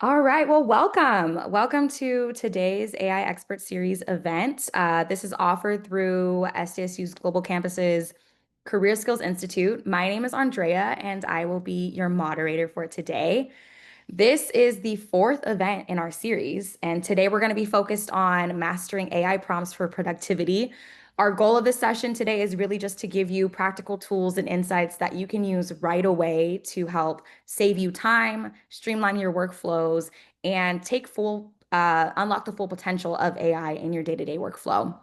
All right, well, welcome. Welcome to today's AI Expert Series event. This is offered through SDSU's Global Campus's Career Skills Institute. My name is Andrea, and I will be your moderator for today. This is the fourth event in our series, and today we're going to be focused on mastering AI prompts for productivity. Our goal of this session today is really just to give you practical tools and insights that you can use right away to help save you time, streamline your workflows, and unlock the full potential of AI in your day-to-day workflow.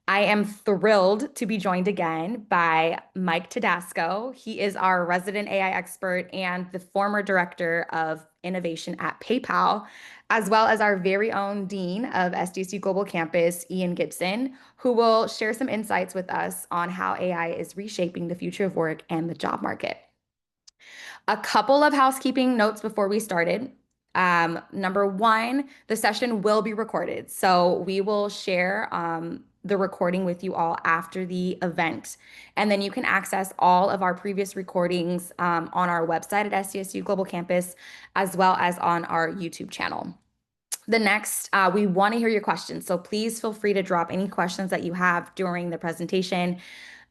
I am thrilled to be joined again by Mike Tedasco. He is our resident AI expert and the former director of innovation at PayPal, as well as our very own dean of SDSU Global Campus, Ian Gibson, who will share some insights with us on how AI is reshaping the future of work and the job market. A couple of housekeeping notes before we started. Number one, the session will be recorded. So we will share the recording with you all after the event. And then you can access all of our previous recordings on our website at SDSU Global Campus, as well as on our YouTube channel. The next, we want to hear your questions. So please feel free to drop any questions that you have during the presentation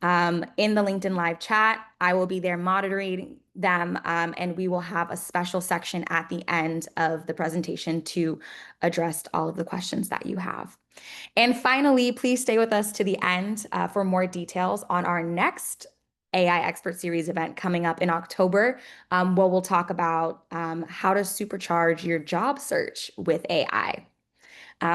in the LinkedIn live chat. I will be there moderating them, and we will have a special section at the end of the presentation to address all of the questions that you have. And finally, please stay with us to the end for more details on our next AI Expert Series event coming up in October, where we'll talk about how to supercharge your job search with AI.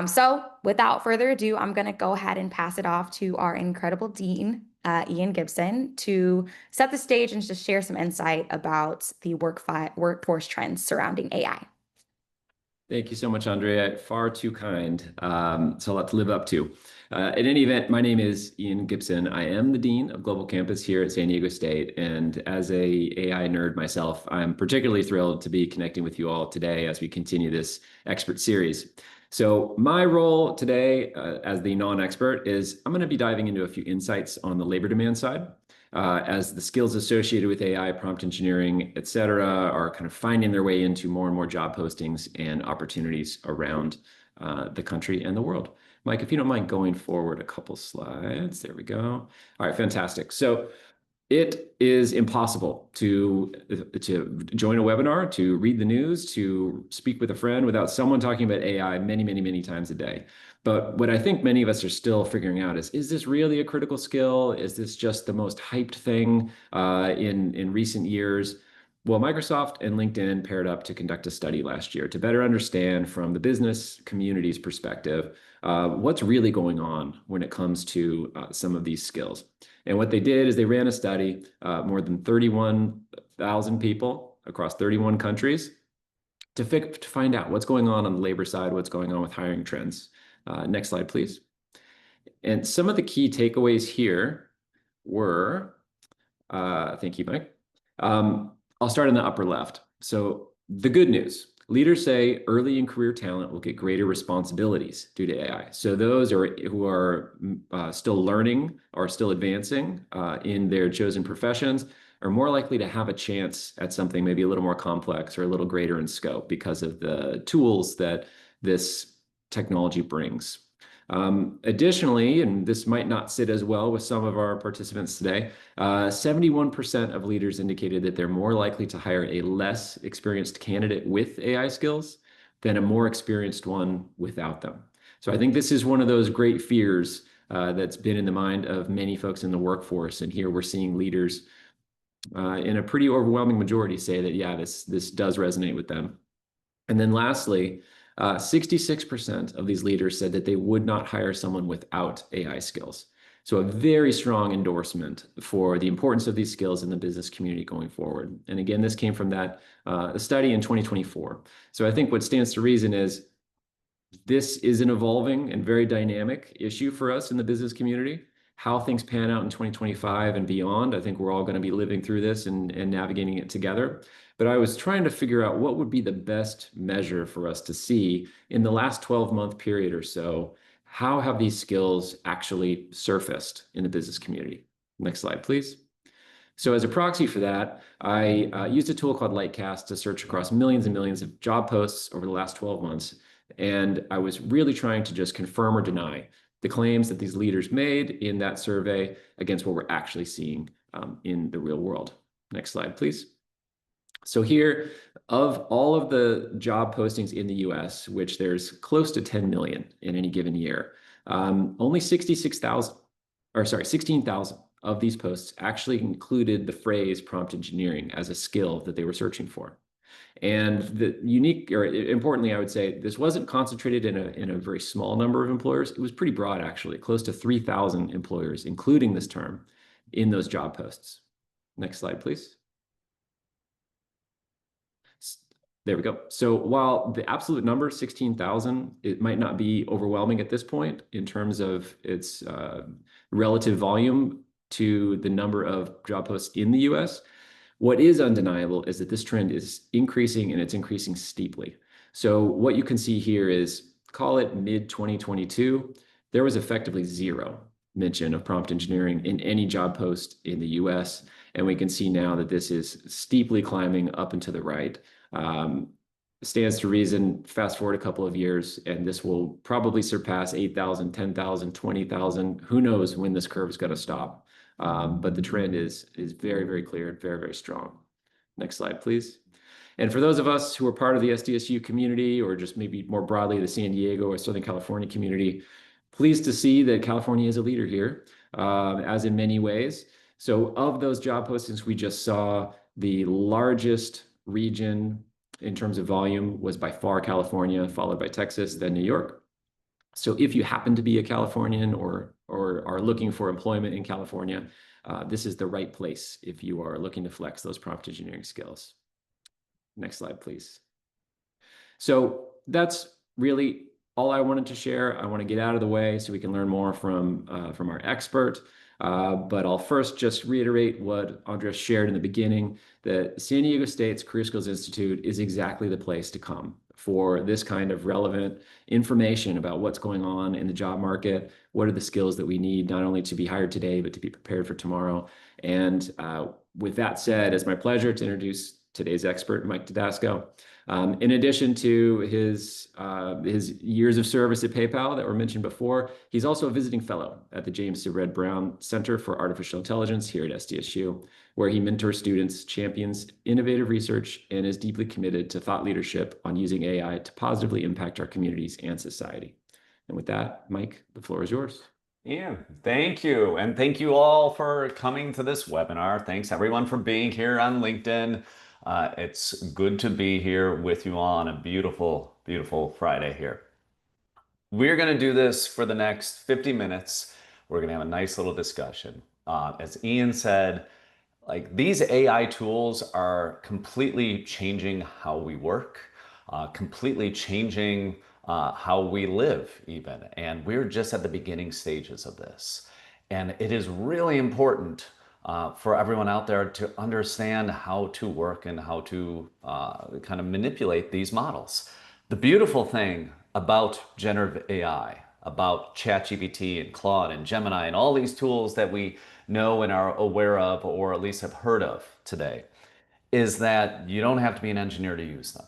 So without further ado, I'm going to go ahead and pass it off to our incredible dean, Ian Gibson, to set the stage and just share some insight about the workforce trends surrounding AI. Thank you so much, Andrea. Far too kind. It's a lot to live up to. In any event, my name is Ian Gibson. I am the Dean of Global Campus here at San Diego State. And as a AI nerd myself, I'm particularly thrilled to be connecting with you all today as we continue this expert series. So my role today as the non-expert is I'm going to be diving into a few insights on the labor demand side. As the skills associated with AI, prompt engineering, et cetera, are kind of finding their way into more and more job postings and opportunities around the country and the world. Mike, if you don't mind going forward a couple slides. There we go. All right, fantastic. So it is impossible to join a webinar, to read the news, to speak with a friend without someone talking about AI many, many, many times a day. But what I think many of us are still figuring out is this really a critical skill? Is this just the most hyped thing in recent years? Well, Microsoft and LinkedIn paired up to conduct a study last year to better understand from the business community's perspective what's really going on when it comes to some of these skills. And what they did is they ran a study, more than 31,000 people across 31 countries to find out what's going on the labor side, what's going on with hiring trends. Next slide, please. And some of the key takeaways here were, thank you, Mike. I'll start in the upper left. So the good news, leaders say early in career talent will get greater responsibilities due to AI. So those who are still learning or still advancing in their chosen professions are more likely to have a chance at something maybe a little more complex or a little greater in scope because of the tools that this technology brings. Additionally, and this might not sit as well with some of our participants today, 71% of leaders indicated that they're more likely to hire a less experienced candidate with AI skills than a more experienced one without them. So I think this is one of those great fears that's been in the mind of many folks in the workforce. And here we're seeing leaders in a pretty overwhelming majority say that, yeah, this does resonate with them. And then lastly, 66% of these leaders said that they would not hire someone without AI skills. So a very strong endorsement for the importance of these skills in the business community going forward. And again, this came from that study in 2024. So I think what stands to reason is this is an evolving and very dynamic issue for us in the business community. How things pan out in 2025 and beyond, I think we're all going to be living through this and navigating it together. But I was trying to figure out what would be the best measure for us to see in the last 12-month period or so. How have these skills actually surfaced in the business community? Next slide, please. So as a proxy for that, I used a tool called Lightcast to search across millions and millions of job posts over the last 12 months. And I was really trying to just confirm or deny the claims that these leaders made in that survey against what we're actually seeing in the real world. Next slide, please. So here, of all of the job postings in the US, which there's close to 10 million in any given year, only 66,000, or sorry, 16,000 of these posts actually included the phrase prompt engineering as a skill that they were searching for. And the unique, or importantly, I would say this wasn't concentrated in a very small number of employers. It was pretty broad, actually, close to 3,000 employers, including this term in those job posts. Next slide, please. There we go. So while the absolute number, 16,000, it might not be overwhelming at this point in terms of its relative volume to the number of job posts in the US, what is undeniable is that this trend is increasing and it's increasing steeply. So what you can see here is, call it mid-2022, there was effectively zero mention of prompt engineering in any job post in the US. And we can see now that this is steeply climbing up and to the right. Stands to reason, fast forward a couple of years, and this will probably surpass 8,000, 10,000, 20,000. Who knows when this curve is going to stop? But the trend is very, very clear and very, very strong. Next slide, please. And for those of us who are part of the SDSU community, or just maybe more broadly the San Diego or Southern California community, pleased to see that California is a leader here, as in many ways. So of those job postings we just saw, the largest region in terms of volume was by far California, followed by Texas, then New York. So if you happen to be a Californian or are looking for employment in California, this is the right place if you are looking to flex those prompt engineering skills. Next slide, please. So that's really all I wanted to share. I want to get out of the way so we can learn more from our expert. But I'll first just reiterate what Andres shared in the beginning, that San Diego State's Career Skills Institute is exactly the place to come for this kind of relevant information about what's going on in the job market, what are the skills that we need not only to be hired today, but to be prepared for tomorrow. And with that said, it's my pleasure to introduce today's expert, Mike Tedasco. In addition to his years of service at PayPal that were mentioned before, he's also a visiting fellow at the James C. Red Brown Center for Artificial Intelligence here at SDSU, where he mentors students, champions innovative research, and is deeply committed to thought leadership on using AI to positively impact our communities and society. And with that, Mike, the floor is yours. Ian, thank you. And thank you all for coming to this webinar. Thanks everyone for being here on LinkedIn. It's good to be here with you on a beautiful, beautiful Friday here. We're going to do this for the next 50 minutes. We're going to have a nice little discussion. As Ian said, like these AI tools are completely changing how we work, completely changing how we live even. And we're just at the beginning stages of this. And it is really important for everyone out there to understand how to work and how to kind of manipulate these models. The beautiful thing about generative AI, about ChatGPT and Claude and Gemini and all these tools that we know and are aware of, or at least have heard of today, is that you don't have to be an engineer to use them.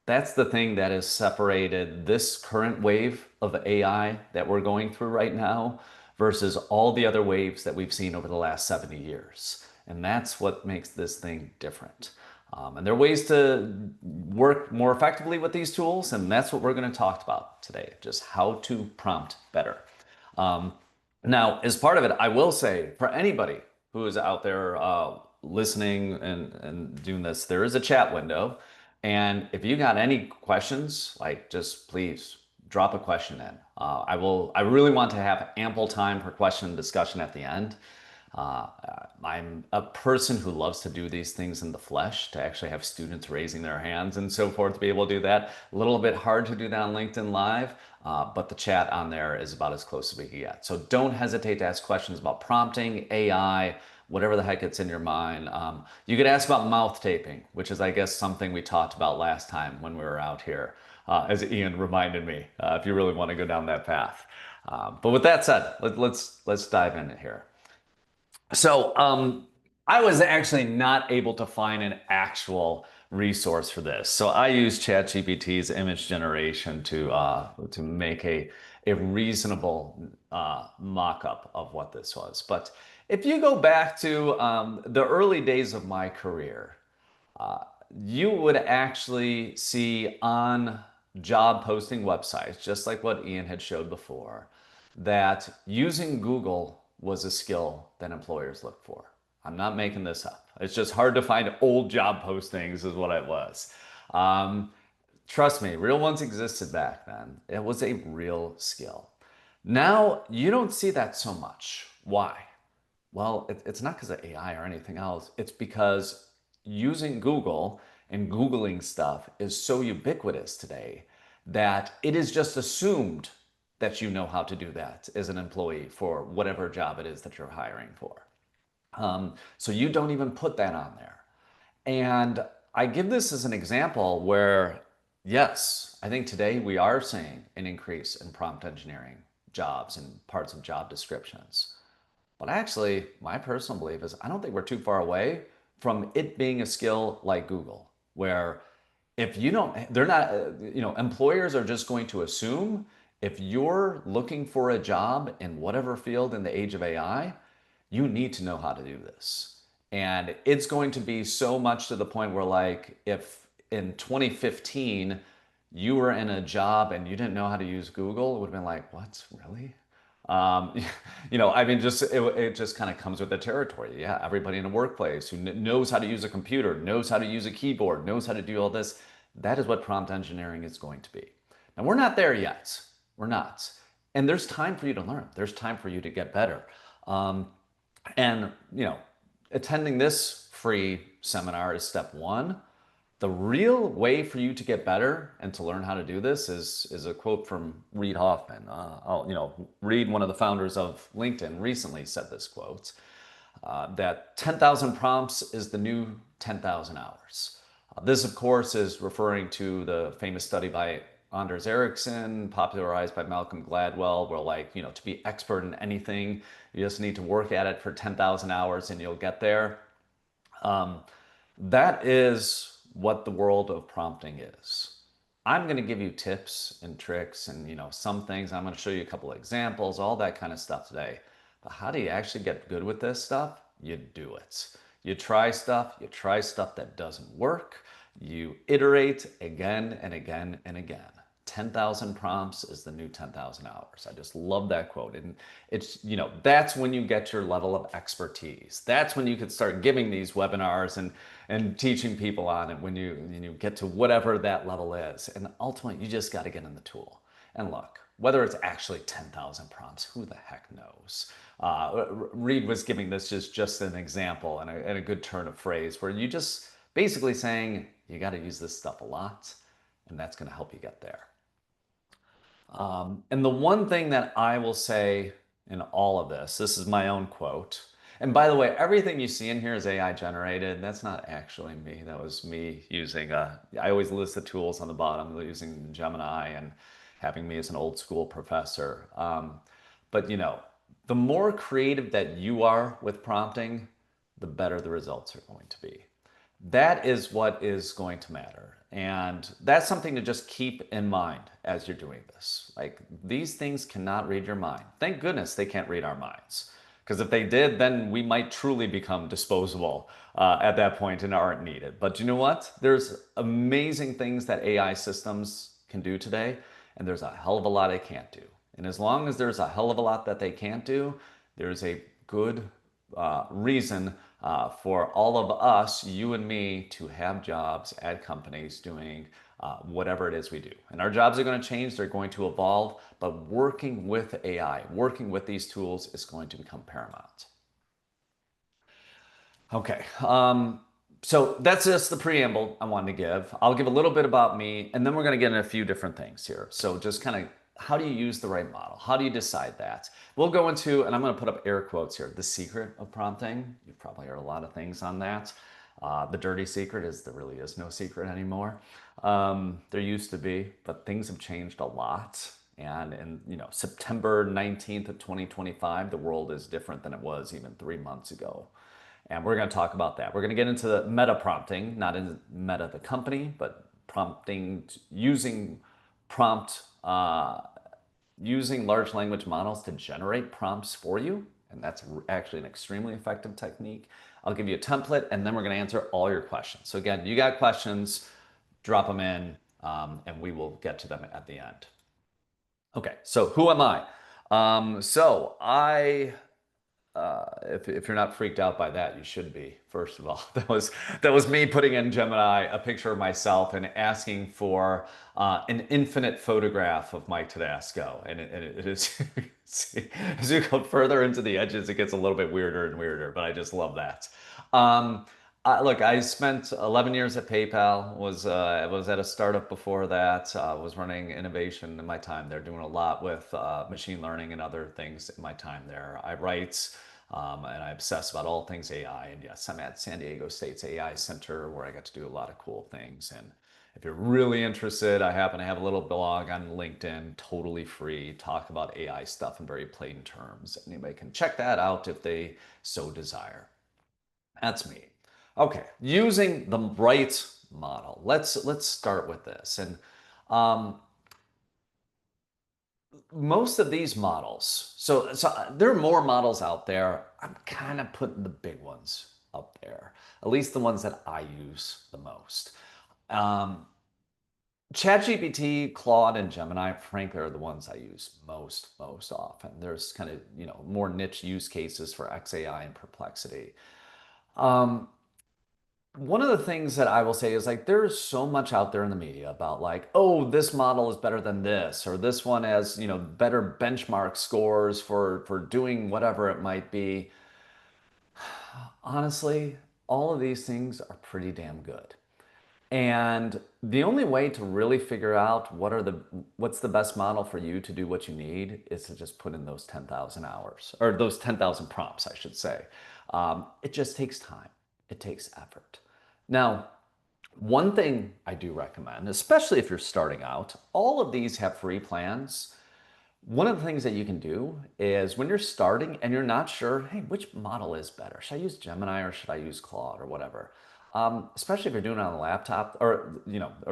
That's the thing that has separated this current wave of AI that we're going through right now versus all the other waves that we've seen over the last 70 years. And that's what makes this thing different. And there are ways to work more effectively with these tools, and that's what we're going to talk about today, just how to prompt better. Now, as part of it, I will say for anybody who is out there listening and doing this, there is a chat window. And if you got any questions, like just please drop a question in. I really want to have ample time for question and discussion at the end. I'm a person who loves to do these things in the flesh, to actually have students raising their hands and so forth to be able to do that. A little bit hard to do that on LinkedIn Live, but the chat on there is about as close as we can get. So don't hesitate to ask questions about prompting, AI, whatever the heck it's in your mind. You could ask about mouth taping, which is, I guess, something we talked about last time when we were out here, as Ian reminded me, if you really want to go down that path. But with that said, let's dive in here. So I was actually not able to find an actual resource for this. So I use ChatGPT's image generation to make a reasonable mock-up of what this was. But if you go back to the early days of my career, you would actually see on job posting websites, just like what Ian had showed before, that using Google was a skill that employers look for. I'm not making this up. It's just hard to find old job postings, is what it was. Um, Trust me, real ones existed back then. It was a real skill. Now, you don't see that so much. Why? Well, it's not because of AI or anything else. It's because using Google and Googling stuff is so ubiquitous today that it is just assumed that you know how to do that as an employee for whatever job it is that you're hiring for. So you don't even put that on there. And I give this as an example where, yes, I think today we are seeing an increase in prompt engineering jobs and parts of job descriptions. But actually, my personal belief is I don't think we're too far away from it being a skill like Google, where if you don't, they're not, employers are just going to assume if you're looking for a job in whatever field in the age of AI, you need to know how to do this. And it's going to be so much to the point where, like, if in 2015 you were in a job and you didn't know how to use Google, it would have been like, what, really? Um, I mean, it just kind of comes with the territory. Yeah, everybody in a workplace who knows how to use a computer, knows how to use a keyboard, knows how to do all this. That is what prompt engineering is going to be. Now, we're not there yet. We're not. And there's time for you to learn. There's time for you to get better. Um, and, attending this free seminar is step one. The real way for you to get better and to learn how to do this is a quote from Reid Hoffman. Reid, one of the founders of LinkedIn, recently said this quote, that 10,000 prompts is the new 10,000 hours. This, of course, is referring to the famous study by Anders Ericsson, popularized by Malcolm Gladwell, where, like, to be expert in anything, you just need to work at it for 10,000 hours and you'll get there. That is what the world of prompting is. I'm going to give you tips and tricks and, some things. I'm going to show you a couple of examples, all that kind of stuff today. But how do you actually get good with this stuff? You do it. You try stuff that doesn't work. You iterate again and again and again. 10,000 prompts is the new 10,000 hours. I just love that quote. And it's, that's when you get your level of expertise. That's when you could start giving these webinars and teaching people on it when you get to whatever that level is. And ultimately, you just got to get in the tool. And look, whether it's actually 10,000 prompts, who the heck knows? Reid was giving this just an example and a good turn of phrase where you just basically saying, you got to use this stuff a lot, and that's going to help you get there. And the one thing that I will say in all of this is my own quote. And by the way, everything you see in here is AI generated. That's not actually me. That was me using, I always list the tools on the bottom, using Gemini and having me as an old school professor. But the more creative that you are with prompting, the better the results are going to be. That is what is going to matter. And that's something to just keep in mind as you're doing this. Like, these things cannot read your mind. Thank goodness they can't read our minds. Because if they did, then we might truly become disposable at that point and aren't needed. But you know what? There's amazing things that AI systems can do today, and there's a hell of a lot they can't do. And as long as there's a hell of a lot that they can't do, there's a good reason for all of us, you and me, to have jobs at companies doing whatever it is we do. And our jobs are going to change, they're going to evolve, but working with AI, working with these tools is going to become paramount. Okay, so that's just the preamble I wanted to give. I'll give a little bit about me, and then we're going to get into a few different things here. So just kind of, how do you use the right model? How do you decide that? We'll go into, and I'm going to put up air quotes here, the secret of prompting. You've probably heard a lot of things on that. The dirty secret is there really is no secret anymore. There used to be, but things have changed a lot. And in September 19th of 2025, the world is different than it was even 3 months ago. And we're going to talk about that. We're going to get into the meta prompting, not in Meta the company, but prompting using prompt using large language models to generate prompts for you. And that's actually an extremely effective technique. I'll give you a template and then we're going to answer all your questions. So again, you got questions, drop them in, and we will get to them at the end. Okay, so who am I? If you're not freaked out by that, you should be. First of all, that was me putting in Gemini a picture of myself and asking for an infinite photograph of Mike Tedesco, and it is see, as you go further into the edges, it gets a little bit weirder and weirder. But I just love that. Um, Look, I spent 11 years at PayPal. Was at a startup before that. Was running innovation in my time there, doing a lot with machine learning and other things in my time there. I write and I obsess about all things AI. And yes, I'm at San Diego State's AI Center where I get to do a lot of cool things. And if you're really interested, I happen to have a little blog on LinkedIn, totally free, talk about AI stuff in very plain terms. Anybody can check that out if they so desire. That's me. Okay, using the right model. Let's start with this. And um, most of these models, so there are more models out there. I'm kind of putting the big ones up there, at least the ones that I use the most. Um, ChatGPT, Claude, and Gemini, frankly, are the ones I use most often. There's kind of, more niche use cases for XAI and Perplexity. Um, One of the things that I will say is like there's so much out there in the media about like, oh, this model is better than this, or this one has, better benchmark scores for doing whatever it might be. Honestly, all of these things are pretty damn good. And the only way to really figure out what's the best model for you to do what you need is to just put in those 10,000 hours or those 10,000 prompts, I should say. It just takes time. It takes effort. Now, one thing I do recommend, especially if you're starting out, all of these have free plans. One of the things that you can do is when you're starting and you're not sure, hey, which model is better? Should I use Gemini or should I use Claude or whatever? Especially if you're doing it on a laptop or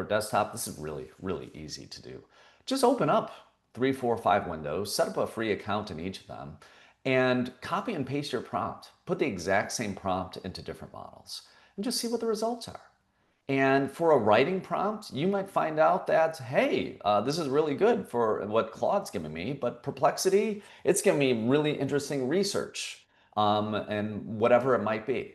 desktop, this is really, really easy to do. Just open up 3, 4, 5 windows, set up a free account in each of them, and copy and paste your prompt. Put the exact same prompt into different models and just see what the results are. And for a writing prompt, you might find out that, hey, this is really good for what Claude's giving me, but Perplexity, it's giving me really interesting research and whatever it might be.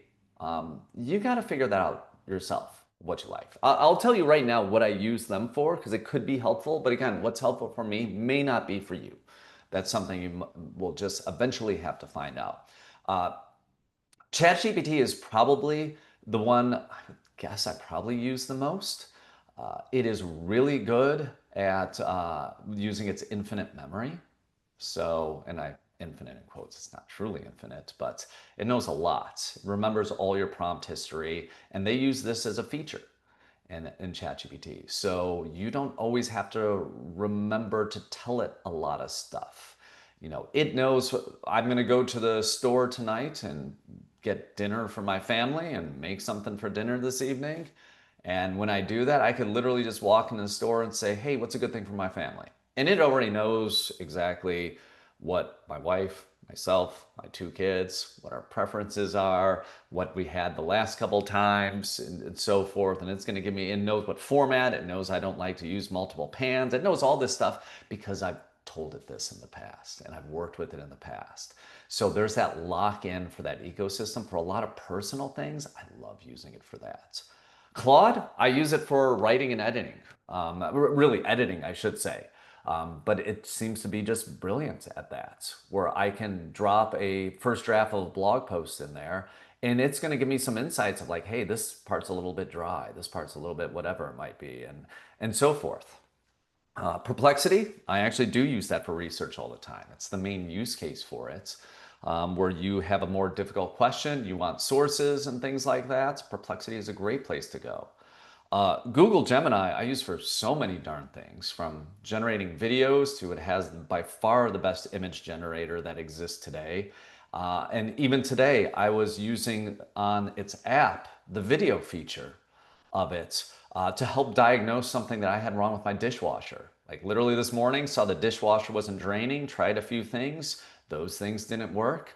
You got to figure that out yourself, what you like. I'll tell you right now what I use them for because it could be helpful. But again, what's helpful for me may not be for you. That's something you will just eventually have to find out. Uh, ChatGPT is probably the one I guess I probably use the most. It is really good at using its infinite memory. So, and infinite in quotes, it's not truly infinite, but it knows a lot. It remembers all your prompt history, and they use this as a feature in ChatGPT. So you don't always have to remember to tell it a lot of stuff. It knows I'm going to go to the store tonight and get dinner for my family and make something for dinner this evening. And when I do that, I could literally just walk into the store and say, hey, what's a good thing for my family? And it already knows exactly what my wife, myself, my 2 kids, what our preferences are, what we had the last couple times, and so forth. And it's going to give me, it knows what format, it knows I don't like to use multiple pans. It knows all this stuff because I've told it this in the past and I've worked with it in the past. So there's that lock in for that ecosystem. For a lot of personal things, I love using it for that. Claude, I use it for writing and editing. Really editing, I should say. But it seems to be just brilliant at that, where I can drop a first draft of a blog post in there and it's going to give me some insights of like, hey, this part's a little bit dry, this part's a little bit whatever it might be, and so forth. Perplexity, I actually do use that for research all the time. It's the main use case for it, where you have a more difficult question, you want sources and things like that. Perplexity is a great place to go. Google Gemini, I use for so many darn things, from generating videos to it has by far the best image generator that exists today. And even today, I was using on its app the video feature of it to help diagnose something that I had wrong with my dishwasher. Like literally this morning, saw the dishwasher wasn't draining, tried a few things, those things didn't work.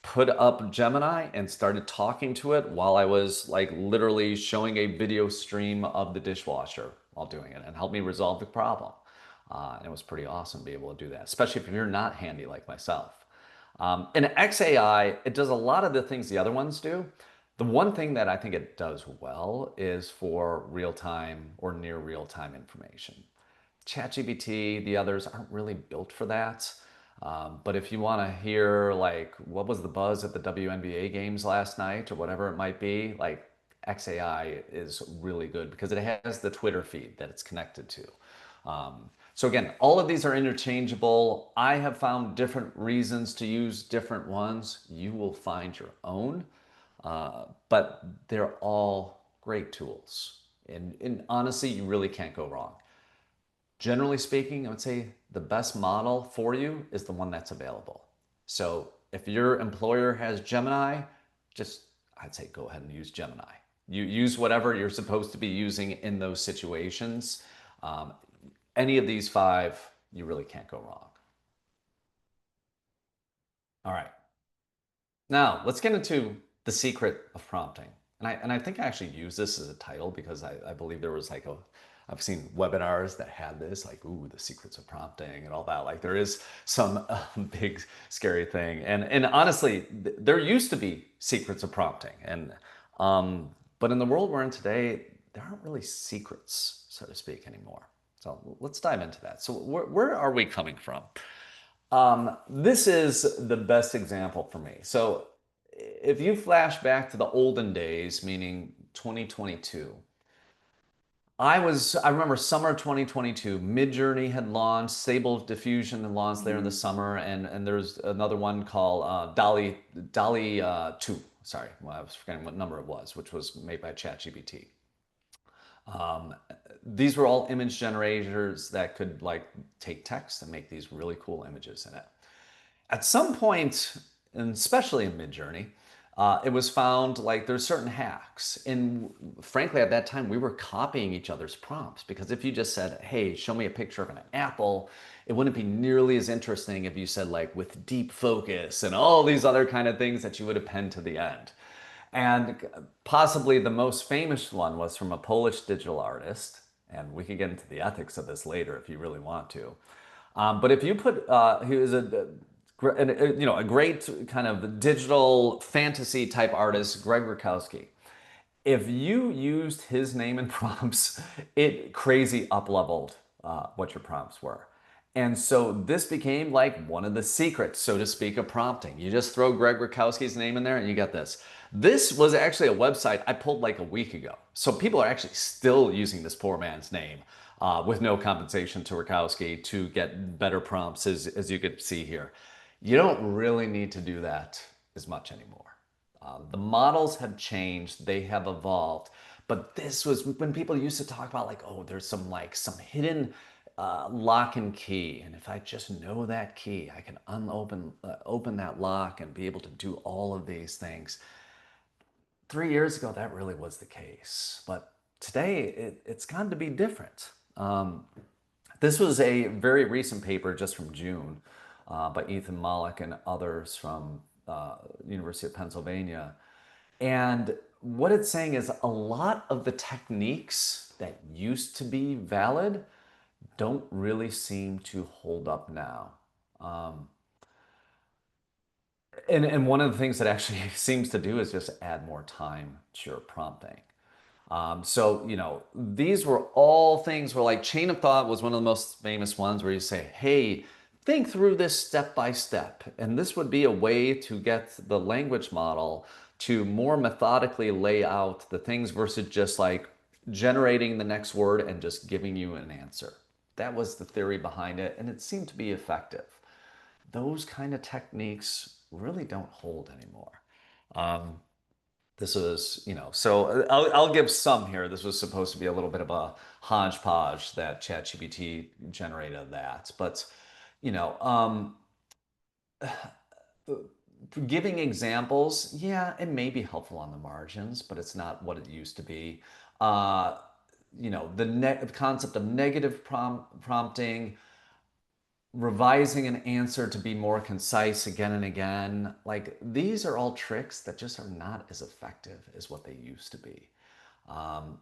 Put up Gemini and started talking to it while I was like literally showing a video stream of the dishwasher while doing it and helped me resolve the problem. And it was pretty awesome to be able to do that, especially if you're not handy like myself. And XAI, it does a lot of the things the other ones do. The one thing that I think it does well is for real-time or near real-time information. ChatGPT, the others aren't really built for that. But if you want to hear like what was the buzz at the WNBA games last night or whatever it might be, like XAI is really good because it has the Twitter feed that it's connected to. So again, all of these are interchangeable. I have found different reasons to use different ones. You will find your own, but they're all great tools. And honestly, you really can't go wrong. Generally speaking, I would say the best model for you is the one that's available. So if your employer has Gemini, just I'd say go ahead and use Gemini. You use whatever you're supposed to be using in those situations. Any of these five, you really can't go wrong. All right. Now let's get into the secret of prompting. And I think I actually use this as a title because I believe there was like I've seen webinars that had this, like, ooh, the secrets of prompting and all that. Like there is some big scary thing. And honestly, there used to be secrets of prompting. But in the world we're in today, there aren't really secrets, so to speak, anymore. So let's dive into that. So where are we coming from? This is the best example for me. So if you flash back to the olden days, meaning 2022, I remember summer 2022, Midjourney had launched, Stable Diffusion had launched there in the summer, and there's another one called Dolly 2. Sorry, well, I was forgetting what number it was, which was made by ChatGPT. Um, these were all image generators that could like take text and make these really cool images in it. At some point, and especially in Midjourney, it was found like there's certain hacks. And frankly, at that time, we were copying each other's prompts because if you just said, hey, show me a picture of an apple, it wouldn't be nearly as interesting if you said like with deep focus and all these other kind of things that you would append to the end. And possibly the most famous one was from a Polish digital artist. And we could get into the ethics of this later if you really want to. But if you put, he was a great kind of digital fantasy type artist, Greg Rakowski. If you used his name in prompts, it crazy up-leveled what your prompts were. And so this became like one of the secrets, so to speak, of prompting. You just throw Greg Rakowski's name in there and you get this. This was actually a website I pulled like a week ago. So people are actually still using this poor man's name with no compensation to Rakowski to get better prompts, as you could see here. You don't really need to do that as much anymore. The models have changed, they have evolved. But this was when people used to talk about like, oh, there's some hidden lock and key, and if I just know that key, I can open that lock and be able to do all of these things. 3 years ago, that really was the case, but today it's gotten to be different. This was a very recent paper just from June by Ethan Mollick and others from University of Pennsylvania. And what it's saying is a lot of the techniques that used to be valid don't really seem to hold up now. And one of the things that actually seems to do is just add more time to your prompting. So, these were all things where like chain of thought was one of the most famous ones where you say, hey, think through this step by step. And this would be a way to get the language model to more methodically lay out the things versus just like generating the next word and just giving you an answer. That was the theory behind it, and it seemed to be effective. Those kind of techniques really don't hold anymore. This was, so I'll give some here. This was supposed to be a little bit of a hodgepodge that ChatGPT generated that. But, you know, giving examples, yeah, it may be helpful on the margins, but it's not what it used to be. Uh, the concept of negative prompting, revising an answer to be more concise again and again, like these are all tricks that just are not as effective as what they used to be.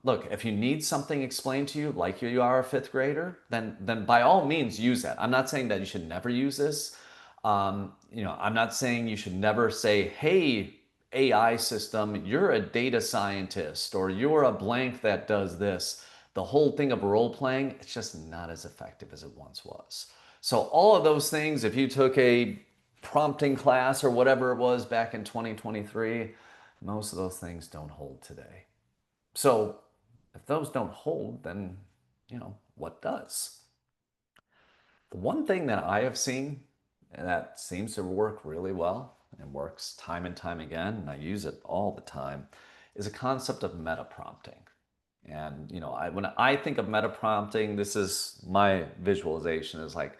Look, if you need something explained to you like you are a fifth grader, then by all means use that. I'm not saying that you should never use this. I'm not saying you should never say, hey, AI system, you're a data scientist or you're a blank that does this. The whole thing of role playing, it's just not as effective as it once was. So all of those things, if you took a prompting class or whatever it was back in 2023, most of those things don't hold today. So if those don't hold, then, what does? The one thing that I have seen and that seems to work really well and works time and time again, and I use it all the time, is a concept of meta prompting. And when I think of meta prompting, this is my visualization is like,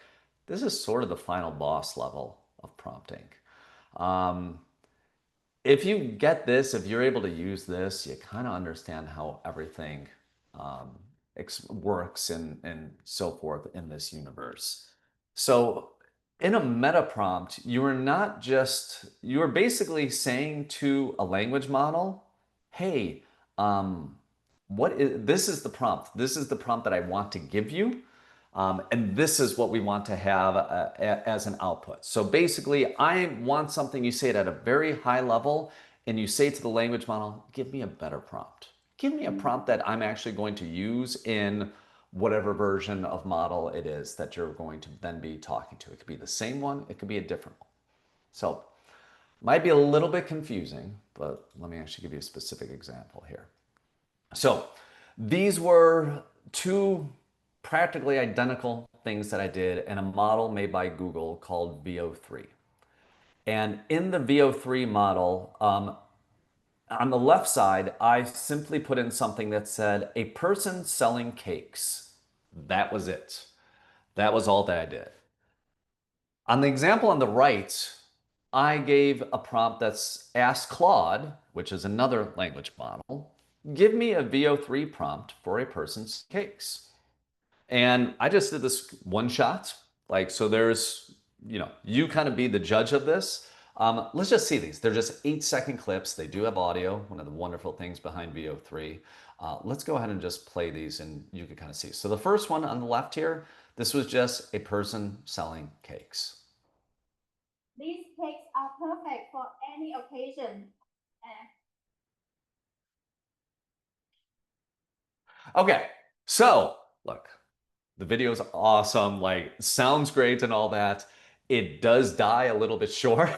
this is sort of the final boss level of prompting. Um, if you get this, if you're able to use this, you kind of understand how everything um, works and so forth in this universe. So in a meta prompt, you are basically saying to a language model, hey, um, this is the prompt. This is the prompt that I want to give you. And this is what we want to have as an output. So basically, I want something, you say it at a very high level, and you say to the language model, give me a better prompt. Give me a prompt that I'm actually going to use in whatever version of model it is that you're going to then be talking to. It could be the same one, it could be a different one. So, might be a little bit confusing, but let me actually give you a specific example here. So, these were two practically identical things that I did in a model made by Google called VO3. And in the VO3 model, on the left side, I simply put in something that said, a person selling cakes. That was it. That was all that I did. On the example on the right, I gave a prompt that's ask Claude, which is another language model, give me a VO3 prompt for a person's cakes. And I just did this one shot. Like, so you kind of be the judge of this. Let's just see these. They're just 8-second clips. They do have audio, one of the wonderful things behind VO3. Let's go ahead and just play these and you can kind of see. So the first one on the left here, this was just a person selling cakes. These cakes are perfect for any occasion. Okay, so look, the video is awesome, like sounds great and all that. It does die a little bit short.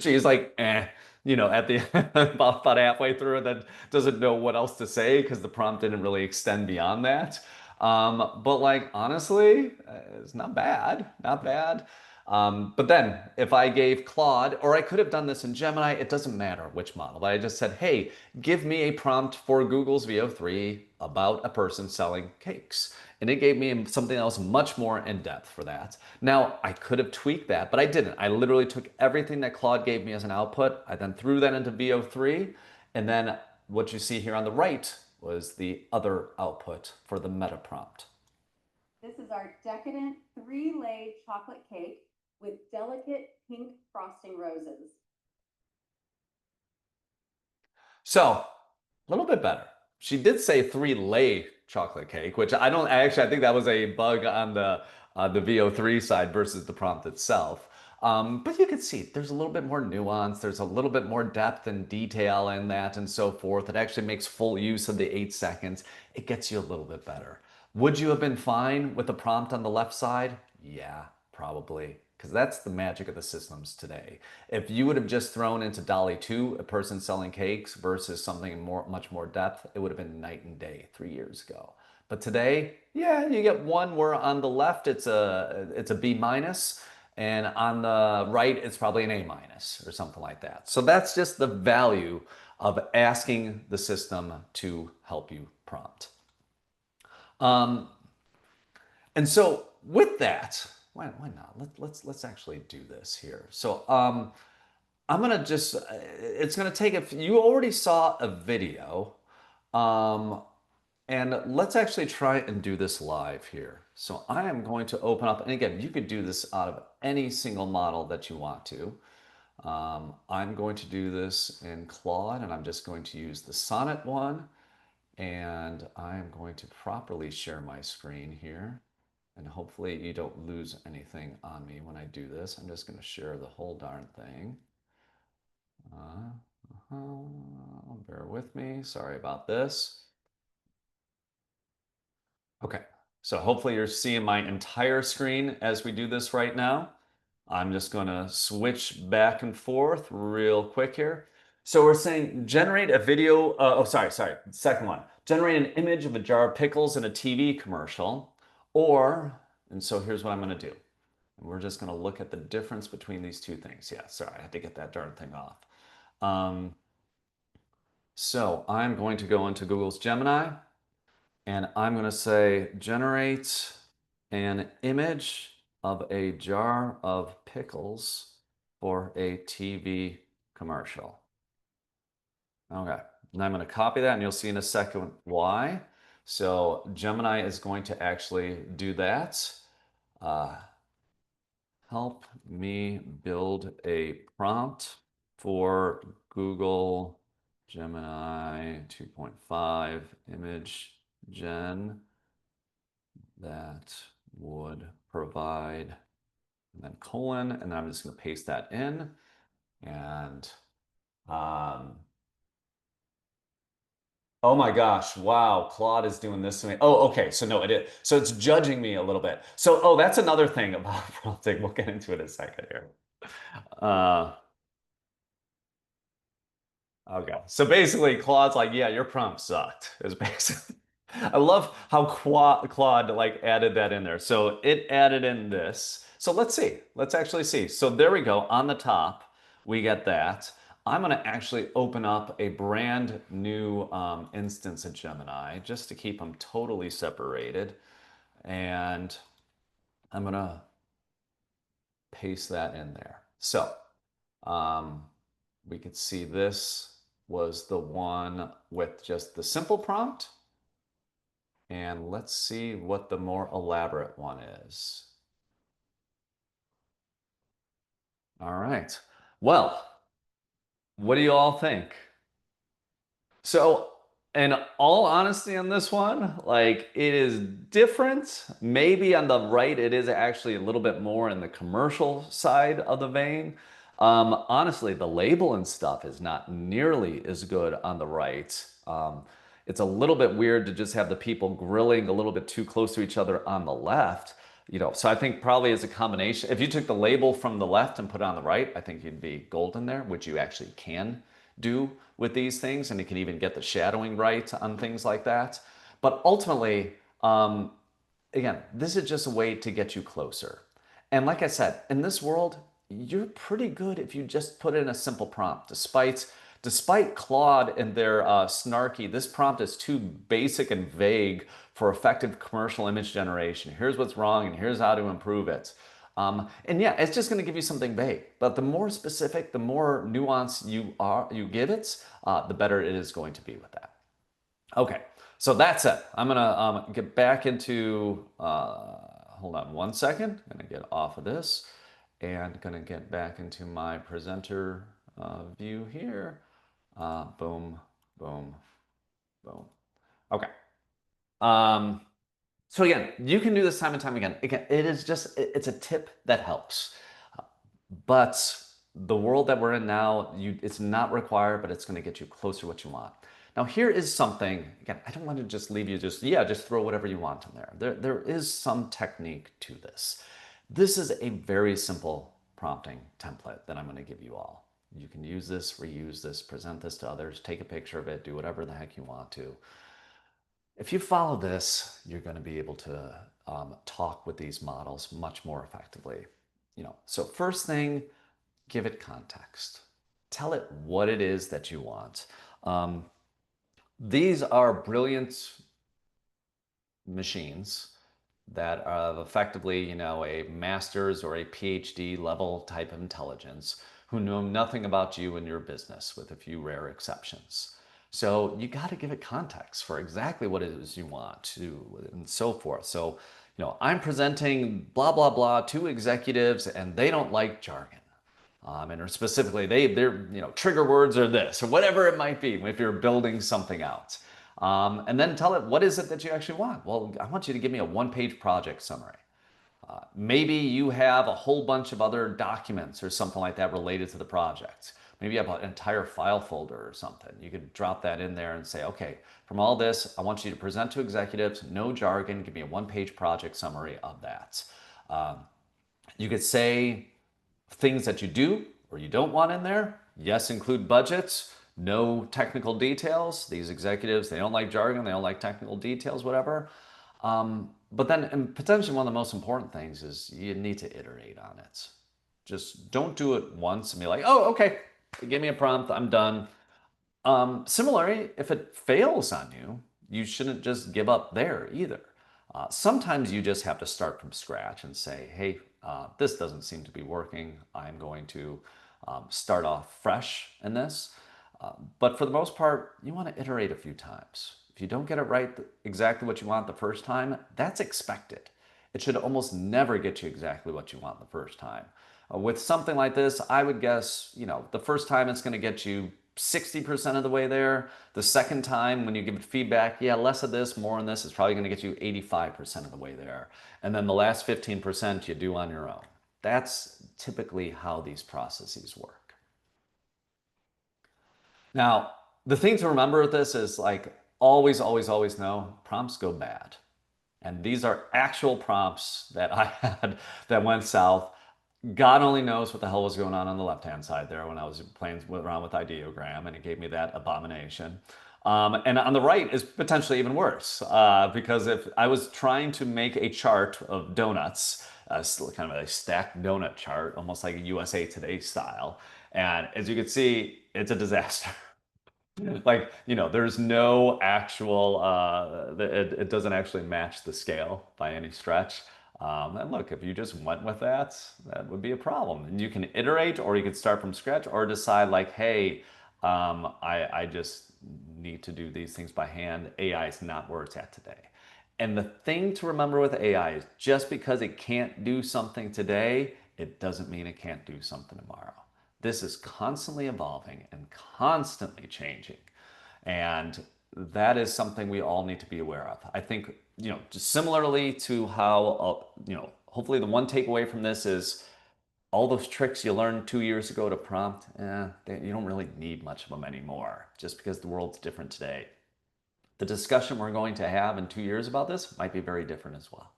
She's like, at the about halfway through, and then doesn't know what else to say because the prompt didn't really extend beyond that. But like honestly, it's not bad, not bad. But then if I gave Claude, or I could have done this in Gemini, it doesn't matter which model, but I just said, hey, give me a prompt for Google's VO3 about a person selling cakes. And it gave me something else much more in depth for that. Now, I could have tweaked that, but I didn't. I literally took everything that Claude gave me as an output. I then threw that into VO3. And then what you see here on the right was the other output for the meta prompt. This is our decadent 3-laid chocolate cake with delicate pink frosting roses. So, a little bit better. She did say 3-lay chocolate cake, which I think that was a bug on the VO3 side versus the prompt itself. But you can see there's a little bit more nuance. There's a little bit more depth and detail in that and so forth. It actually makes full use of the 8 seconds. It gets you a little bit better. Would you have been fine with the prompt on the left side? Yeah, probably. Because that's the magic of the systems today. If you would have just thrown into DALL-E 2 a person selling cakes versus something much more depth, it would have been night and day 3 years ago. But today, yeah, you get one where on the left it's a B minus, and on the right it's probably an A minus or something like that. So that's just the value of asking the system to help you prompt. And so with that, why not? Let's actually do this here. So I'm gonna just, it's gonna take you already saw a video, and let's actually try and do this live here. So I am going to open up, and again, you could do this out of any single model that you want to. I'm going to do this in Claude, and I'm just going to use the Sonnet one, and I'm going to properly share my screen here. And hopefully you don't lose anything on me when I do this. I'm just going to share the whole darn thing. Bear with me. Sorry about this. Okay, so hopefully you're seeing my entire screen as we do this right now. I'm just going to switch back and forth real quick here. So we're saying generate a video. Sorry. Second one. Generate an image of a jar of pickles in a TV commercial. And so here's what I'm going to do. We're just going to look at the difference between these two things. Yeah, sorry, I had to get that darn thing off. So I'm going to go into Google's Gemini, and I'm going to say generate an image of a jar of pickles for a TV commercial. Okay, and I'm going to copy that, and you'll see in a second why. So Gemini is going to actually do that. Help me build a prompt for Google Gemini 2.5 image gen that would provide, and then colon, and then I'm just going to paste that in. And oh my gosh, wow, Claude is doing this to me. Oh, okay, so no, it is. So it's judging me a little bit. So, oh, that's another thing about prompting. We'll get into it in a second here. Okay, so basically Claude's like, yeah, your prompt sucked. Is basically, I love how Claude like added that in there. So it added in this. So let's see, let's actually see. So there we go, on the top, we get that. I'm gonna actually open up a brand new instance of Gemini just to keep them totally separated. And I'm gonna paste that in there. So we could see this was the one with just the simple prompt. And let's see what the more elaborate one is. All right. Well, what do you all think? So, in all honesty on this one, like it is different. Maybe on the right, it is actually a little bit more in the commercial side of the vein. Honestly, the label and stuff is not nearly as good on the right. It's a little bit weird to just have the people grilling a little bit too close to each other on the left. So I think probably as a combination, if you took the label from the left and put it on the right, I think you'd be golden there, which you actually can do with these things, and you can even get the shadowing right on things like that. But ultimately, again, this is just a way to get you closer. And like I said, in this world, you're pretty good if you just put in a simple prompt. Despite Claude and their snarky, this prompt is too basic and vague for effective commercial image generation. Here's what's wrong and here's how to improve it. And yeah, it's just going to give you something vague. But the more specific, the more nuance you give it, the better it is going to be with that. Okay, so that's it. I'm going to get back into, hold on one second. I'm going to get off of this and going to get back into my presenter view here. Boom, boom, boom. Okay. So again, you can do this time and time again. Again, it's a tip that helps. But the world that we're in now, it's not required, but it's going to get you closer to what you want. Now, here is something, again, I don't want to just leave you just throw whatever you want in there. There is some technique to this. This is a very simple prompting template that I'm going to give you all. You can use this, reuse this, present this to others, take a picture of it, do whatever the heck you want to. If you follow this, you're going to be able to talk with these models much more effectively. So first thing, give it context. Tell it what it is that you want. These are brilliant machines, that are effectively, a master's or a PhD level type of intelligence who know nothing about you and your business, with a few rare exceptions. So you got to give it context for exactly what it is you want to, and so forth. So, I'm presenting blah, blah, blah to executives and they don't like jargon. And specifically, their trigger words are this, or whatever it might be if you're building something out. And then tell it, what is it that you actually want? Well, I want you to give me a one-page project summary. Maybe you have a whole bunch of other documents or something like that related to the project. Maybe you have an entire file folder or something. You could drop that in there and say, okay, from all this, I want you to present to executives, no jargon, give me a one-page project summary of that. You could say things that you do or you don't want in there. Yes, include budgets. No technical details. These executives, they don't like jargon. They don't like technical details, whatever. But then, and potentially one of the most important things is you need to iterate on it. Just don't do it once and be like, oh, okay, give me a prompt, I'm done. Similarly, if it fails on you, you shouldn't just give up there either. Sometimes you just have to start from scratch and say, hey, this doesn't seem to be working. I'm going to start off fresh in this. But for the most part, you want to iterate a few times. If you don't get it right exactly what you want the first time, that's expected. It should almost never get you exactly what you want the first time. With something like this, I would guess, the first time it's going to get you 60% of the way there. The second time when you give it feedback, yeah, less of this, more on this, is probably going to get you 85% of the way there. And then the last 15% you do on your own. That's typically how these processes work. Now, the thing to remember with this is, like, always, always, always know prompts go bad. And these are actual prompts that I had that went south. God only knows what the hell was going on the left-hand side there when I was playing around with ideogram, and it gave me that abomination. And on the right is potentially even worse, because if I was trying to make a chart of donuts, kind of a stacked donut chart, almost like a USA Today style, and as you can see, it's a disaster. Like, there's no actual, it doesn't actually match the scale by any stretch. And look, if you just went with that, that would be a problem. And you can iterate, or you could start from scratch, or decide like, hey, I just need to do these things by hand. AI is not where it's at today. And the thing to remember with AI is, just because it can't do something today, it doesn't mean it can't do something tomorrow. This is constantly evolving and constantly changing. And that is something we all need to be aware of. I think, just similarly to how, hopefully the one takeaway from this is all those tricks you learned 2 years ago to prompt, you don't really need much of them anymore, just because the world's different today. The discussion we're going to have in 2 years about this might be very different as well.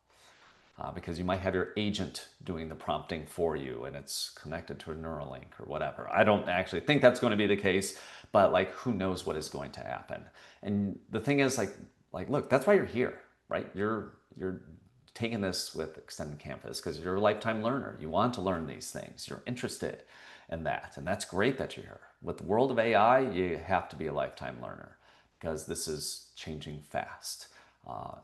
Because you might have your agent doing the prompting for you and it's connected to a neural link or whatever. I don't actually think that's going to be the case, but like, who knows what is going to happen. And the thing is, like, look, that's why you're here, right? You're taking this with Extended Campus because you're a lifetime learner. You want to learn these things. You're interested in that. And that's great that you're here. With the world of AI, you have to be a lifetime learner because this is changing fast.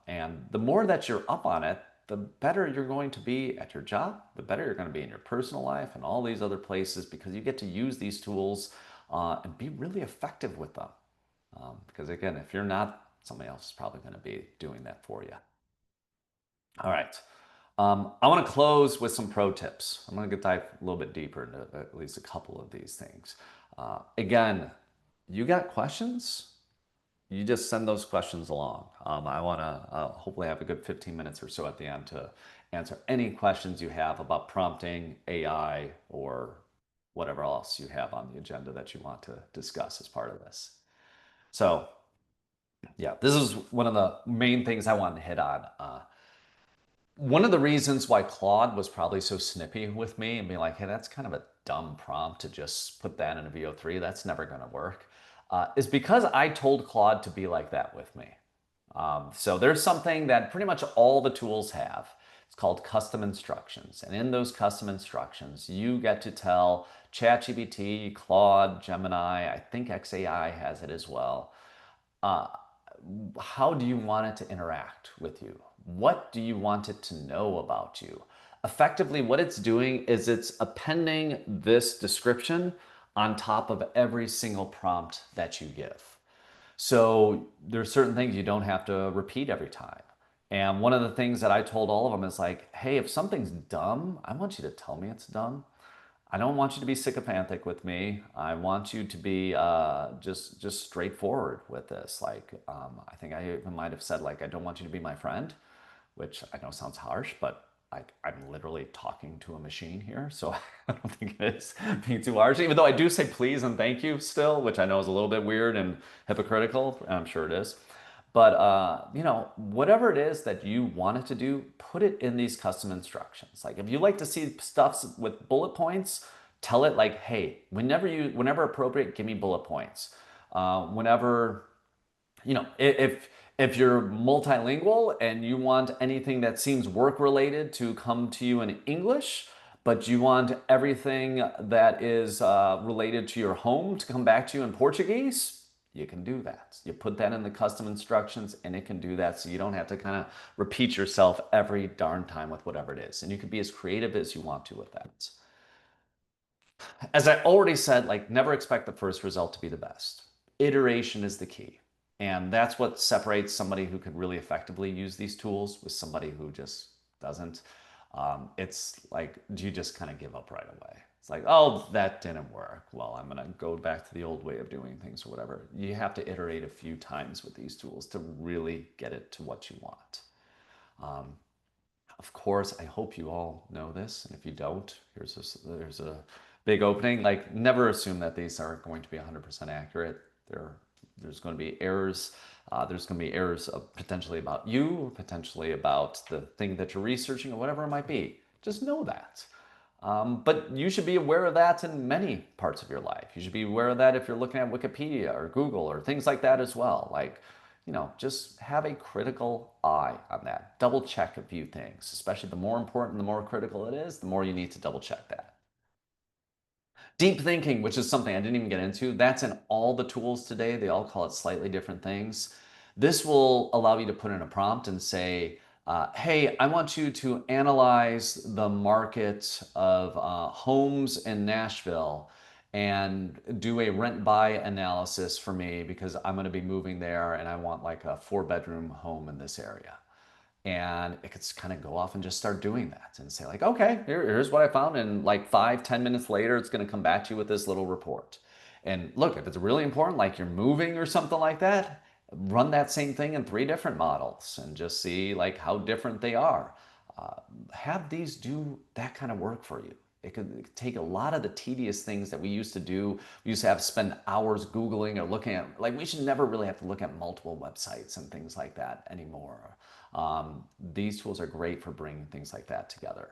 And the more that you're up on it, the better you're going to be at your job, the better you're going to be in your personal life and all these other places, because you get to use these tools and be really effective with them. Because again, if you're not, somebody else is probably going to be doing that for you. All right. I want to close with some pro tips. I'm going to dive a little bit deeper into at least a couple of these things. Again, you got questions? You just send those questions along. I want to hopefully have a good 15 minutes or so at the end to answer any questions you have about prompting, AI, or whatever else you have on the agenda that you want to discuss as part of this. So yeah, this is one of the main things I wanted to hit on. One of the reasons why Claude was probably so snippy with me and being like, hey, that's kind of a dumb prompt to just put that in a VO3, that's never going to work, is because I told Claude to be like that with me. So there's something that pretty much all the tools have. It's called custom instructions. And in those custom instructions, you get to tell ChatGPT, Claude, Gemini, I think XAI has it as well, how do you want it to interact with you? What do you want it to know about you? Effectively, what it's doing is it's appending this description on top of every single prompt that you give. So there's certain things you don't have to repeat every time. And one of the things that I told all of them is like, hey, if something's dumb, I want you to tell me it's dumb. I don't want you to be sycophantic with me. I want you to be just straightforward with this. Like, I think I even might have said, like, I don't want you to be my friend, which I know sounds harsh, but I'm literally talking to a machine here. So I don't think it is being too harsh, even though I do say please and thank you still, which I know is a little bit weird and hypocritical. And I'm sure it is. But you know, whatever it is that you want it to do, put it in these custom instructions. Like if you like to see stuff with bullet points, tell it like, hey, whenever appropriate, give me bullet points. Whenever, you know, if you're multilingual and you want anything that seems work related to come to you in English, but you want everything that is related to your home to come back to you in Portuguese, you can do that. You put that in the custom instructions and it can do that, so you don't have to kind of repeat yourself every darn time with whatever it is. And you can be as creative as you want to with that. As I already said, like never expect the first result to be the best. Iteration is the key. And that's what separates somebody who could really effectively use these tools with somebody who just doesn't. It's like, do you just kind of give up right away? It's like, oh, that didn't work. Well, I'm going to go back to the old way of doing things or whatever. You have to iterate a few times with these tools to really get it to what you want. Of course, I hope you all know this. And if you don't, there's a big opening. Like, never assume that these are going to be 100% accurate. There's going to be errors. There's going to be errors potentially about you, potentially about the thing that you're researching, or whatever it might be. Just know that. But you should be aware of that in many parts of your life. You should be aware of that if you're looking at Wikipedia or Google or things like that as well. Like, you know, just have a critical eye on that. Double check a few things, especially the more important, the more critical it is, the more you need to double check that. Deep thinking, which is something I didn't even get into, that's in all the tools today. They all call it slightly different things. This will allow you to put in a prompt and say, hey, I want you to analyze the market of homes in Nashville and do a rent buy analysis for me because I'm going to be moving there and I want like a 4-bedroom home in this area. And it could kind of go off and just start doing that and say like, okay, here's what I found. And like 5-10 minutes later, it's going to come back to you with this little report. And look, if it's really important, like you're moving or something like that, run that same thing in 3 different models and just see like how different they are. Have these do that kind of work for you. It could take a lot of the tedious things that we used to do. We used to have to spend hours Googling or looking at, like we should never really have to look at multiple websites and things like that anymore. These tools are great for bringing things like that together.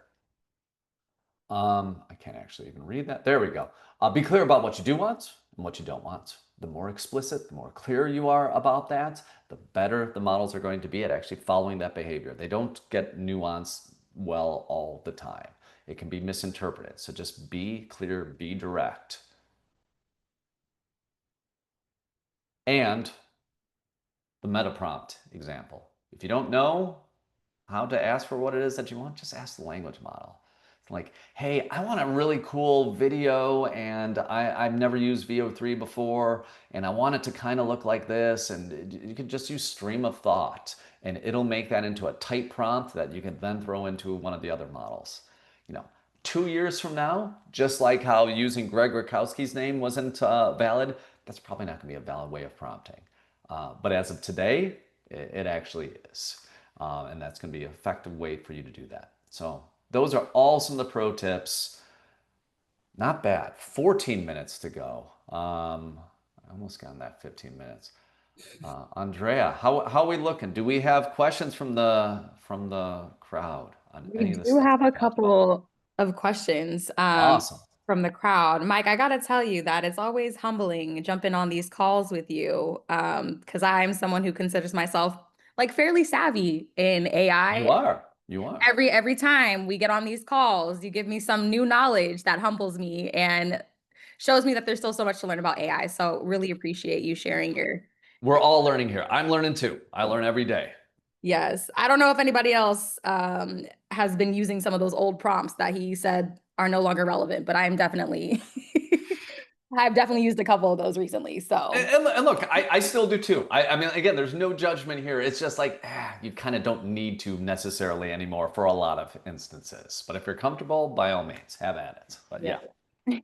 I can't actually even read that. There we go. Be clear about what you do want and what you don't want. The more explicit, the more clear you are about that, the better the models are going to be at actually following that behavior. They don't get nuanced well all the time. It can be misinterpreted. So just be clear, be direct. And the meta prompt example. If you don't know how to ask for what it is that you want, just ask the language model. Like, hey, I want a really cool video and I've never used VO3 before and I want it to kind of look like this. And you can just use stream of thought and it'll make that into a tight prompt that you can then throw into one of the other models. You know, 2 years from now, just like how using Greg Rakowski's name wasn't valid, that's probably not gonna be a valid way of prompting. But as of today, it actually is. And that's going to be an effective way for you to do that. So those are all some of the pro tips. Not bad. 14 minutes to go. I almost got in that 15 minutes. Andrea, how are we looking? Do we have questions from the crowd on We any of this do stuff have we a talked about? couple of questions Awesome. from the crowd. Mike, I gotta tell you that it's always humbling jumping on these calls with you because I'm someone who considers myself like fairly savvy in AI. You are. You are. Every time we get on these calls, you give me some new knowledge that humbles me and shows me that there's still so much to learn about AI. So really appreciate you sharing your. We're all learning here. I'm learning too. I learn every day. Yes. I don't know if anybody else has been using some of those old prompts that he said are no longer relevant, but I'm definitely I've definitely used a couple of those recently. So And look, I still do too. I mean, again, there's no judgment here. It's just like, you kind of don't need to necessarily anymore for a lot of instances. But if you're comfortable, by all means, have at it. But yeah. yeah.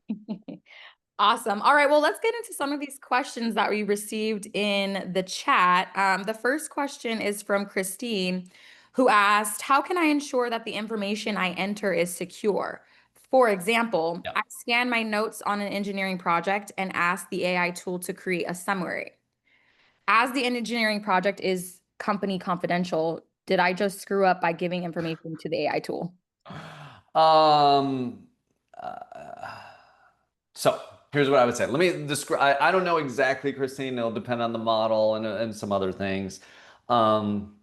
Awesome. All right. Well, let's get into some of these questions that we received in the chat. The first question is from Christine, who asked, how can I ensure that the information I enter is secure? For example, Yeah. I scan my notes on an engineering project and ask the AI tool to create a summary. As the engineering project is company confidential, did I just screw up by giving information to the AI tool? Um, uh, so here's what I would say. Let me describe. I don't know exactly, Christine. It'll depend on the model and some other things. Um,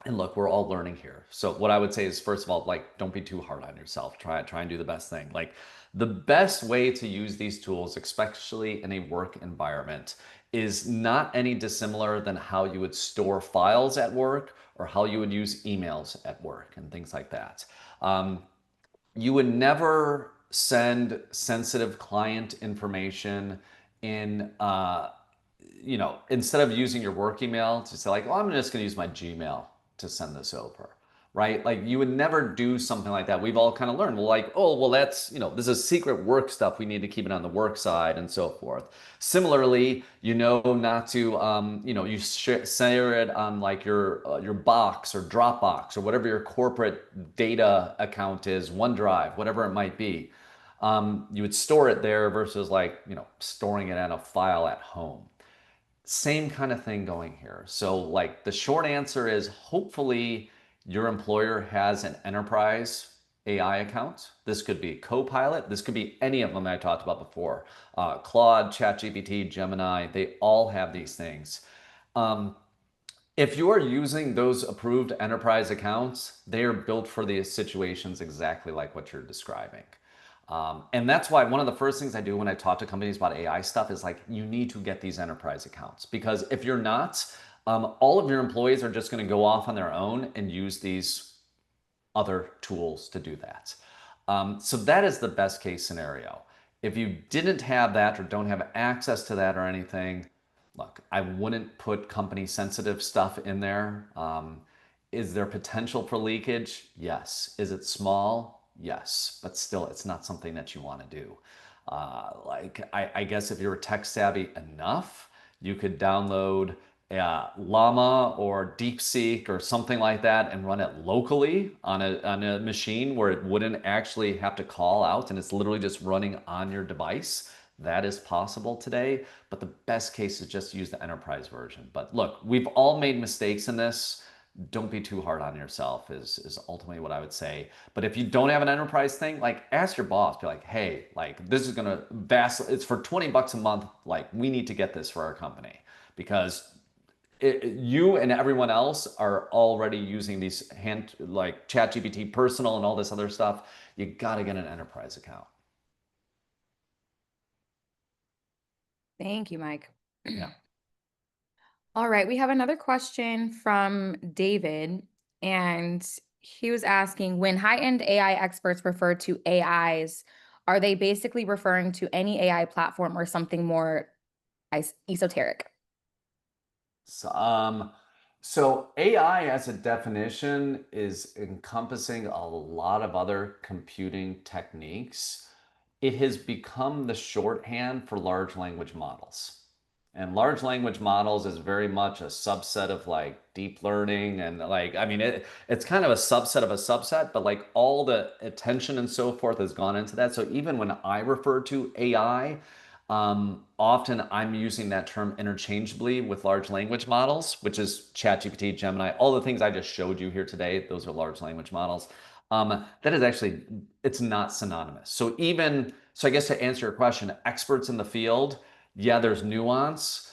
and look, we're all learning here. So what I would say is, first of all, like, don't be too hard on yourself. Try and do the best thing. Like, the best way to use these tools, especially in a work environment, is not any dissimilar than how you would store files at work or how you would use emails at work and things like that. You would never send sensitive client information in instead of using your work email to say like, oh, I'm just going to use my Gmail to send this over, right? Like you would never do something like that. We've all kind of learned, well, like, oh, well, that's, this is secret work stuff. We need to keep it on the work side and so forth. Similarly, not to, share it on like your Box or Dropbox or whatever your corporate data account is, OneDrive, whatever it might be. You would store it there versus like, storing it in a file at home. Same kind of thing going here. So like the short answer is hopefully your employer has an enterprise AI account. This could be Copilot. This could be any of them I talked about before. Claude, ChatGPT, Gemini, they all have these things. If you are using those approved enterprise accounts, they are built for the situations exactly like what you're describing. And that's why one of the first things I do when I talk to companies about AI stuff is like, you need to get these enterprise accounts. Because if you're not, all of your employees are just going to go off on their own and use these other tools to do that. So that is the best case scenario. If you didn't have that or don't have access to that or anything, look, I wouldn't put company sensitive stuff in there. Is there potential for leakage? Yes. Is it small? Yes. But still, it's not something that you want to do. I guess if you're tech savvy enough, you could download Llama or DeepSeek or something like that and run it locally on a machine where it wouldn't actually have to call out and it's literally just running on your device. That is possible today, but the best case is just use the enterprise version. But look, we've all made mistakes in this. Don't be too hard on yourself is ultimately what I would say. But if you don't have an enterprise thing, like ask your boss, be like, hey, like this is gonna it's for 20 bucks a month. Like we need to get this for our company because you and everyone else are already using these like ChatGPT personal and all this other stuff. You got to get an enterprise account. Thank you, Mike. Yeah. All right, we have another question from David, and he was asking, when high-end AI experts refer to AIs, are they basically referring to any AI platform or something more esoteric? So AI as a definition is encompassing a lot of other computing techniques. It has become the shorthand for large language models. And large language models is very much a subset of like deep learning and like, I mean, it's kind of a subset of a subset, but like all the attention and so forth has gone into that. So even when I refer to AI, often I'm using that term interchangeably with large language models, which is ChatGPT, Gemini, all the things I just showed you here today. Those are large language models. That is actually, it's not synonymous. So I guess to answer your question, experts in the field, yeah, there's nuance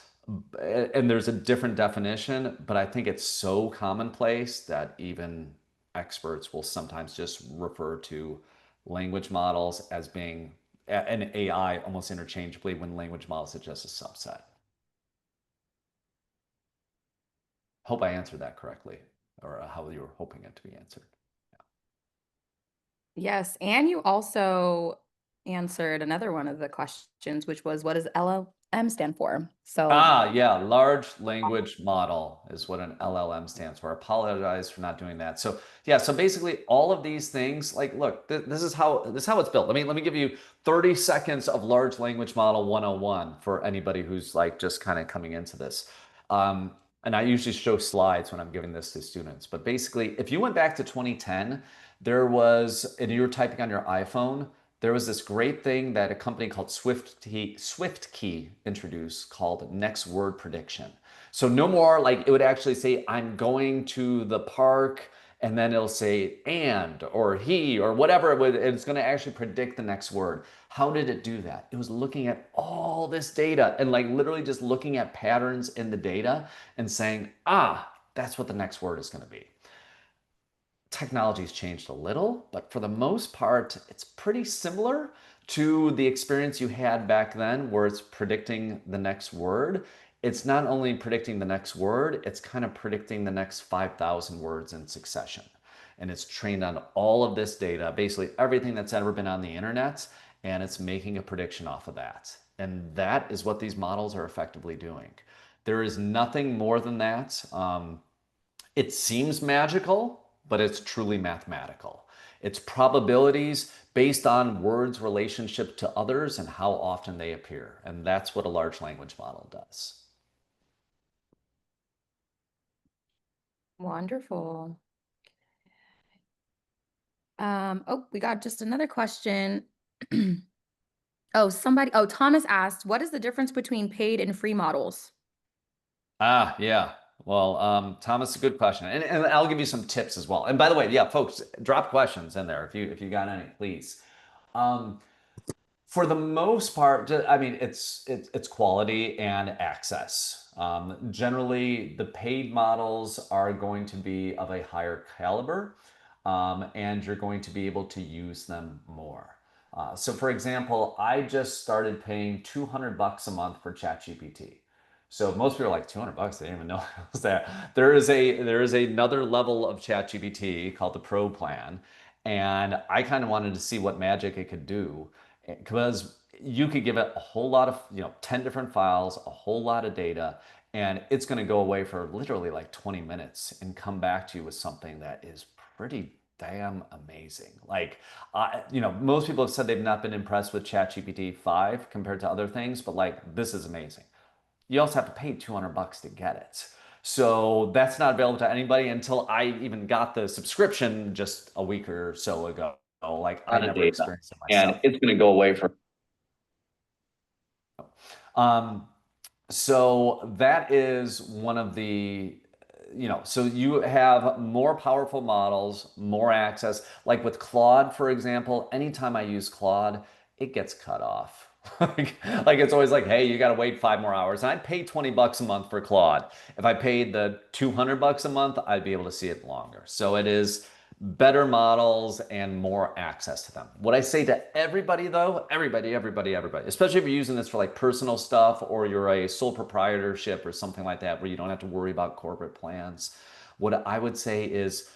and there's a different definition, but I think it's so commonplace that even experts will sometimes just refer to language models as being an AI almost interchangeably when language models is just a subset. Hope I answered that correctly. or how you were hoping it to be answered. Yes, and you also answered another one of the questions, which was what does LLM stand for? So, Ah, yeah, large language model is what an LLM stands for. I apologize for not doing that. So, yeah, so basically all of these things, like, look, this is how it's built. Let me give you 30 seconds of large language model 101 for anybody who's like just kind of coming into this. Um, and I usually show slides when I'm giving this to students. But basically, if you went back to 2010, there was, and you were typing on your iPhone, there was this great thing that a company called SwiftKey introduced called next word prediction. So no more like it would actually say, I'm going to the park, and then it'll say and or he or whatever it would, and it's going to actually predict the next word. How did it do that? It was looking at all this data and like literally just looking at patterns in the data and saying, ah, that's what the next word is going to be. Technology's changed a little, but for the most part, it's pretty similar to the experience you had back then where it's predicting the next word. It's not only predicting the next word, it's kind of predicting the next 5,000 words in succession. And it's trained on all of this data, basically everything that's ever been on the internet, and it's making a prediction off of that. And that is what these models are effectively doing. There is nothing more than that. It seems magical, but it's truly mathematical. It's probabilities based on words' relationship to others and how often they appear. And that's what a large language model does. wonderful. Oh, we got just another question. Thomas asked, what is the difference between paid and free models? Ah, yeah. Well, Thomas, a good question. And I'll give you some tips as well. And by the way, yeah, folks, drop questions in there if you got any, please. Um, For the most part, I mean, it's quality and access. Generally, the paid models are going to be of a higher caliber, and you're going to be able to use them more. So, for example, I just started paying $200 a month for ChatGPT. So most people are like 200 bucks. They didn't even know it was that. There is another level of ChatGPT called the Pro plan, and I kind of wanted to see what magic it could do because you could give it a whole lot of 10 different files, a whole lot of data, and it's going to go away for literally like 20 minutes and come back to you with something that is pretty damn amazing. Like, most people have said they've not been impressed with ChatGPT 5 compared to other things, but like this is amazing. You also have to pay 200 bucks to get it. So that's not available to anybody until I even got the subscription just a week or so ago. Like I never Data, experienced it and myself. it's going to go away for. Um, so that is one of the, so you have more powerful models, more access. Like with Claude, for example, anytime I use Claude, it gets cut off. Like it's always like, hey, you got to wait 5 more hours. And I'd pay 20 bucks a month for Claude. If I paid the 200 bucks a month, I'd be able to see it longer. So it is better models and more access to them. What I say to everybody though, everybody, especially if you're using this for like personal stuff or you're a sole proprietorship or something like that where you don't have to worry about corporate plans, what I would say is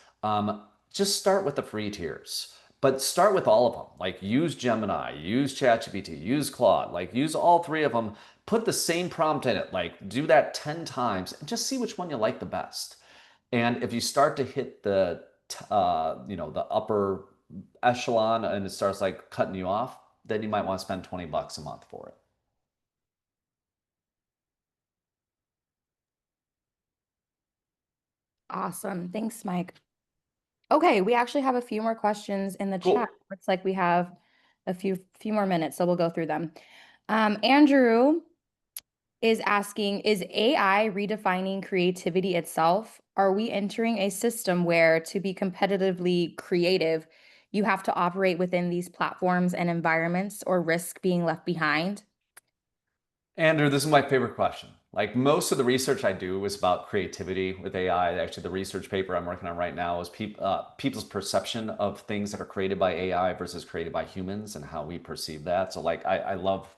just start with the free tiers. But start with all of them. Like use Gemini, use ChatGPT, use Claude, like use all three of them. Put the same prompt in it, like do that 10 times and just see which one you like the best. And if you start to hit the upper echelon and it starts like cutting you off, then you might want to spend 20 bucks a month for it. Awesome. Thanks, Mike. Okay, we actually have a few more questions in the chat. Cool. Looks like we have a few more minutes, so we'll go through them. Andrew is asking, is AI redefining creativity itself? Are we entering a system where to be competitively creative, you have to operate within these platforms and environments or risk being left behind? Andrew, this is my favorite question. Like most of the research I do is about creativity with AI. Actually, the research paper I'm working on right now is people's perception of things that are created by AI versus created by humans and how we perceive that. So, like, I love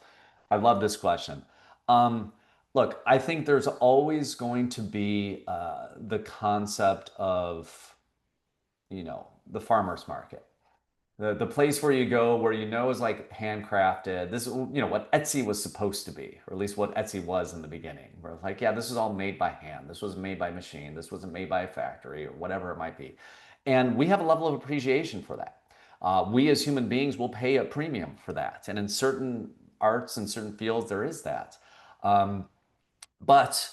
this question. Um, Look, I think there's always going to be the concept of, the farmer's market. The place where you go where is like handcrafted. This is what Etsy was supposed to be, or at least what Etsy was in the beginning. Where it's like, yeah, this is all made by hand. This was made by machine. This wasn't made by a factory or whatever it might be. And we have a level of appreciation for that. We as human beings will pay a premium for that. And in certain arts and certain fields, there is that. Um, but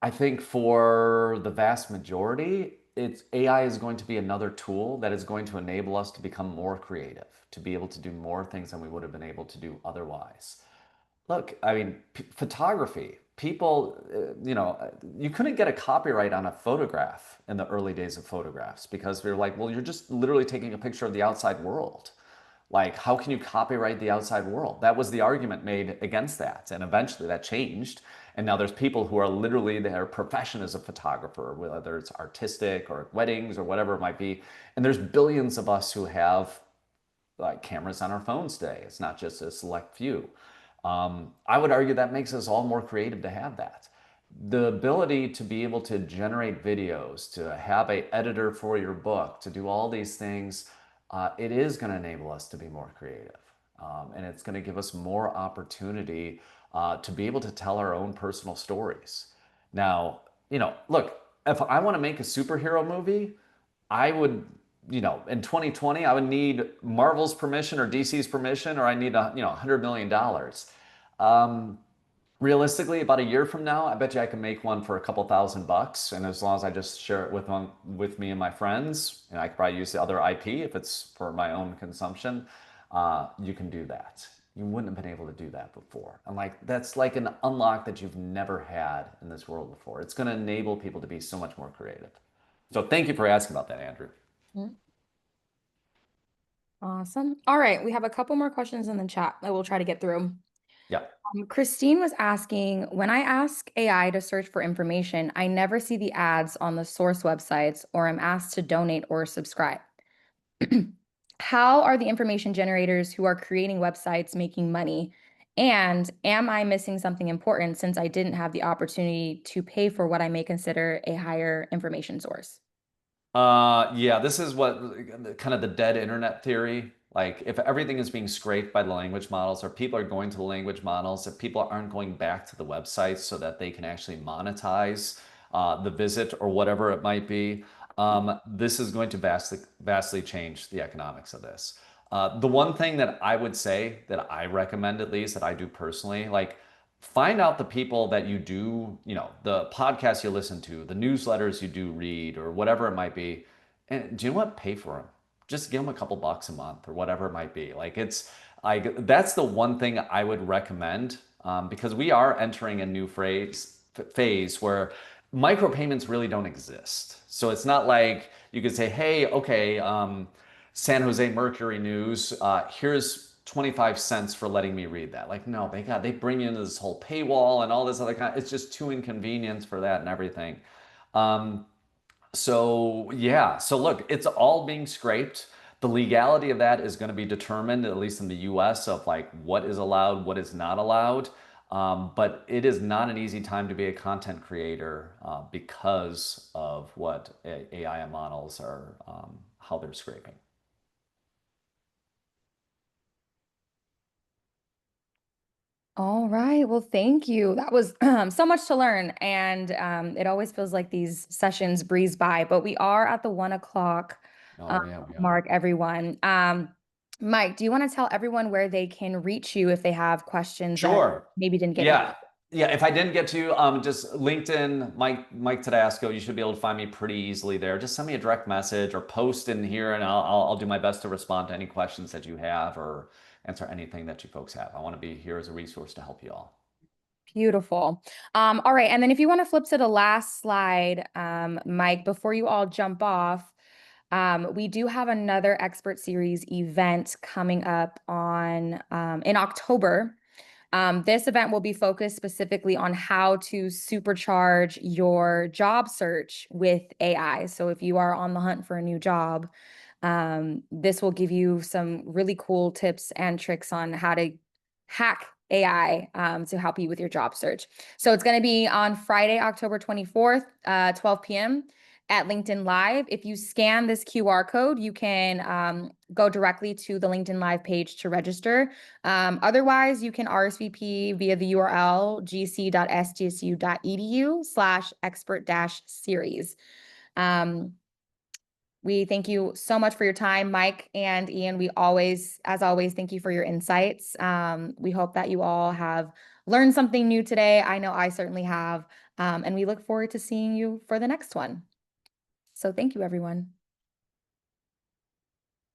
I think for the vast majority, it's AI is going to be another tool that is going to enable us to become more creative, to be able to do more things than we would have been able to do otherwise. Look, I mean, photography, people, you couldn't get a copyright on a photograph in the early days of photographs because we were like, well, you're just literally taking a picture of the outside world. Like, how can you copyright the outside world? That was the argument made against that. And eventually that changed. And now there's people who are literally, their profession as a photographer, whether it's artistic or weddings or whatever it might be. And there's billions of us who have like cameras on our phones today. It's not just a select few. I would argue that makes us all more creative to have that. The ability to be able to generate videos, to have an editor for your book, to do all these things, it is going to enable us to be more creative. And it's going to give us more opportunity to be able to tell our own personal stories. Now, look, if I want to make a superhero movie, I would, in 2020, I would need Marvel's permission or DC's permission, or I need $100 million. Um, Realistically, about a year from now, I bet you I can make one for a couple $1,000. And as long as I just share it with me and my friends, and I could probably use the other IP if it's for my own consumption, you can do that. You wouldn't have been able to do that before. And that's like an unlock that you've never had in this world before. It's going to enable people to be so much more creative. So thank you for asking about that, Andrew. Mhm. Awesome. All right, we have a couple more questions in the chat that we'll try to get through. Yeah. Christine was asking, when I ask AI to search for information, I never see the ads on the source websites or I'm asked to donate or subscribe. How are the information generators who are creating websites making money? And am I missing something important since I didn't have the opportunity to pay for what I may consider a higher information source? Yeah, this is what kind of the dead internet theory. Like, if everything is being scraped by the language models, or people are going to the language models, if people aren't going back to the websites so that they can actually monetize the visit or whatever it might be, this is going to vastly change the economics of this. The one thing that I would say that I recommend, at least that I do personally, like find out the people that you do, the podcasts you listen to, the newsletters you do read, or whatever it might be. And do you know what? Pay for them. Just give them a couple bucks a month or whatever it might be. Like that's the one thing I would recommend because we are entering a new phase where micropayments really don't exist. So it's not like you could say, hey, okay, San Jose Mercury News, here's 25 cents for letting me read that. Like, no, they bring you into this whole paywall and all this other kind. It's just too inconvenient for that and everything. So yeah, so look, it's all being scraped. The legality of that is going to be determined, at least in the US, of like what is allowed, what is not allowed. But it is not an easy time to be a content creator because of what AI models are, how they're scraping. All right. Well, thank you. That was so much to learn. And it always feels like these sessions breeze by, but we are at the 1 o'clock Oh yeah, we are. mark, everyone. Mike, do you want to tell everyone where they can reach you if they have questions that Sure. maybe didn't get Yeah. Yeah. If I didn't get to you, just LinkedIn, Mike Tedasco, you should be able to find me pretty easily there. Just send me a direct message or post in here and I'll do my best to respond to any questions that you have or answer anything that you folks have. I want to be here as a resource to help you all. Beautiful. All right. And then if you want to flip to the last slide, Mike, before you all jump off, we do have another expert series event coming up on in October. This event will be focused specifically on how to supercharge your job search with AI. So if you are on the hunt for a new job, this will give you some really cool tips and tricks on how to hack AI to help you with your job search. So it's going to be on Friday, October 24th, 12 p.m. at LinkedIn Live. If you scan this QR code, you can go directly to the LinkedIn Live page to register. Otherwise, you can RSVP via the URL gc.sdsu.edu/expert-series. We thank you so much for your time, Mike and Ian. We always, as always, thank you for your insights. We hope that you all have learned something new today. I know I certainly have. And we look forward to seeing you for the next one. So thank you, everyone.